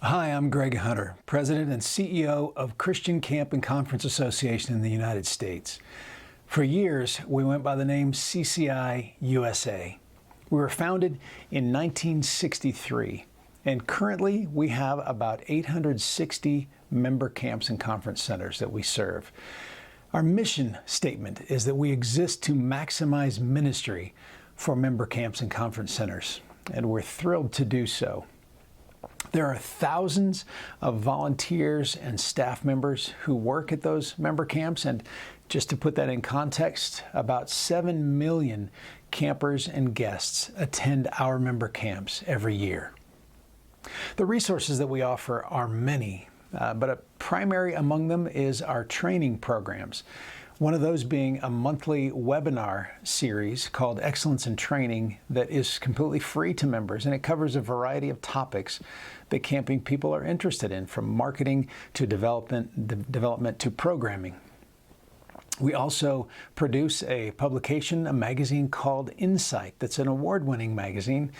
Hi, I'm Greg Hunter, President and CEO of Christian Camp and Conference Association in the United States. For years, we went by the name CCCA USA. We were founded in 1963, and currently we have about 860 member camps and conference centers that we serve. Our mission statement is that we exist to maximize ministry for member camps and conference centers, and we're thrilled to do so. There are thousands of volunteers and staff members who work at those member camps, and just to put that in context, about 7 million campers and guests attend our member camps every year. The resources that we offer are many, but a primary among them is our training programs. One of those being a monthly webinar series called Excellence in Training that is completely free to members, and it covers a variety of topics that camping people are interested in, from marketing to development to programming. We also produce a publication, a magazine called Insight, that's an award-winning magazine,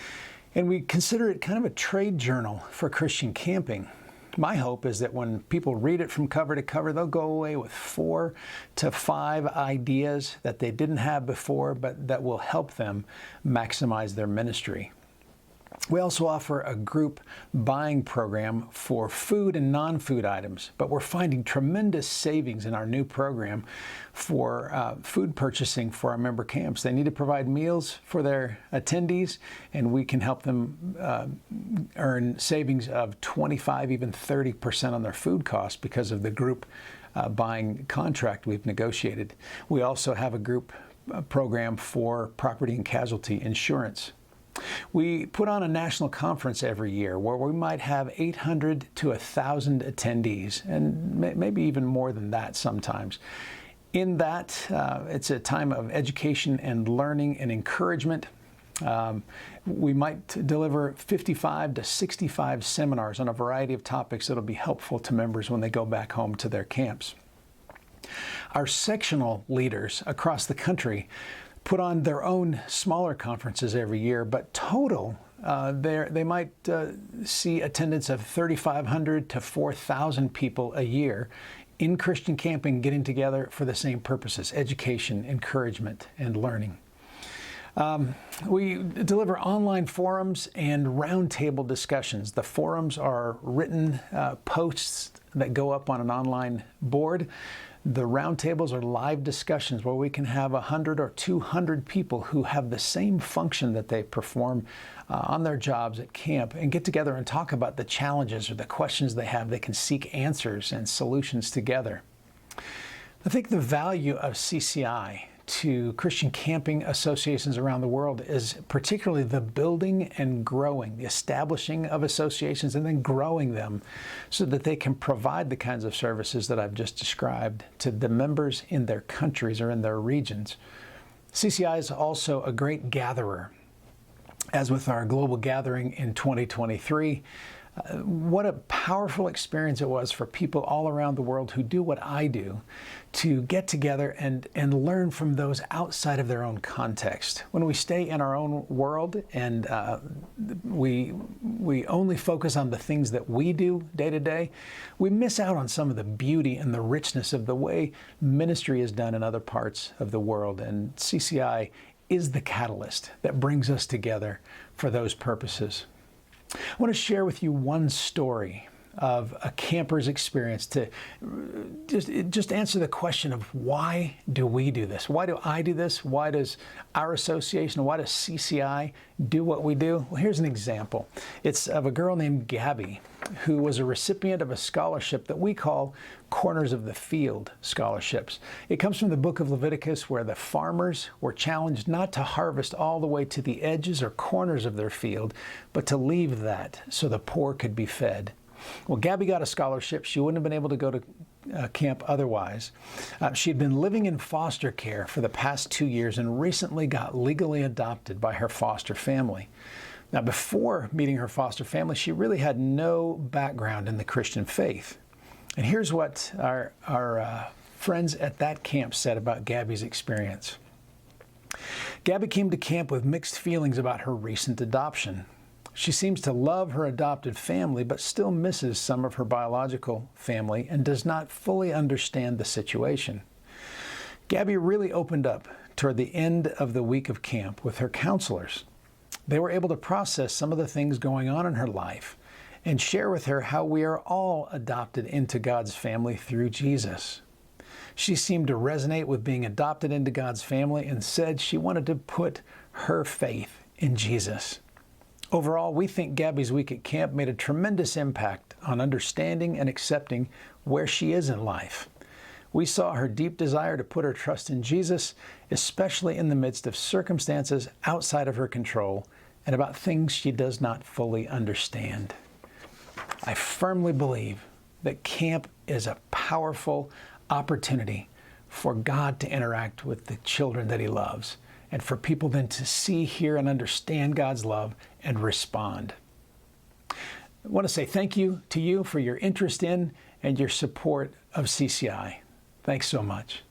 and we consider it kind of a trade journal for Christian camping. My hope is that when people read it from cover to cover, they'll go away with 4 to 5 ideas that they didn't have before, but that will help them maximize their ministry. We also offer a group buying program for food and non-food items, but we're finding tremendous savings in our new program for food purchasing for our member camps. They need to provide meals for their attendees, and we can help them earn savings of 25, even 30% on their food costs because of the group buying contract we've negotiated. We also have a group program for property and casualty insurance. We put on a national conference every year where we might have 800 to 1,000 attendees, and maybe even more than that sometimes. In that, it's a time of education and learning and encouragement. We might deliver 55 to 65 seminars on a variety of topics that will be helpful to members when they go back home to their camps. Our sectional leaders across the country put on their own smaller conferences every year, but total, they might see attendance of 3,500 to 4,000 people a year in Christian camping getting together for the same purposes: education, encouragement, and learning. We deliver online forums and roundtable discussions. The forums are written posts that go up on an online board. The roundtables are live discussions where we can have 100 or 200 people who have the same function that they perform on their jobs at camp and get together and talk about the challenges or the questions they have. They can seek answers and solutions together. I think the value of CCI to Christian camping associations around the world is particularly the building and growing, the establishing of associations and then growing them so that they can provide the kinds of services that I've just described to the members in their countries or in their regions. CCI is also a great gatherer. As with our global gathering in 2023, what a powerful experience it was for people all around the world who do what I do to get together and learn from those outside of their own context. When we stay in our own world and we only focus on the things that we do day to day, we miss out on some of the beauty and the richness of the way ministry is done in other parts of the world. And CCI is the catalyst that brings us together for those purposes. I want to share with you one story of a camper's experience to just answer the question of why do we do this? Why do I do this? Why does our association, why does CCI do what we do? Well, here's an example. It's of a girl named Gabby who was a recipient of a scholarship that we call Corners of the Field scholarships. It comes from the book of Leviticus, where the farmers were challenged not to harvest all the way to the edges or corners of their field, but to leave that so the poor could be fed. Well, Gabby got a scholarship. She wouldn't have been able to go to camp otherwise. She'd been living in foster care for the past 2 years and recently got legally adopted by her foster family. Now, before meeting her foster family, she really had no background in the Christian faith. And here's what our friends at that camp said about Gabby's experience. Gabby came to camp with mixed feelings about her recent adoption. She seems to love her adopted family, but still misses some of her biological family and does not fully understand the situation. Gabby really opened up toward the end of the week of camp with her counselors. They were able to process some of the things going on in her life and share with her how we are all adopted into God's family through Jesus. She seemed to resonate with being adopted into God's family and said she wanted to put her faith in Jesus. Overall, we think Gabby's week at camp made a tremendous impact on understanding and accepting where she is in life. We saw her deep desire to put her trust in Jesus, especially in the midst of circumstances outside of her control and about things she does not fully understand. I firmly believe that camp is a powerful opportunity for God to interact with the children that He loves, and for people then to see, hear, and understand God's love and respond. I want to say thank you to you for your interest in and your support of CCI. Thanks so much.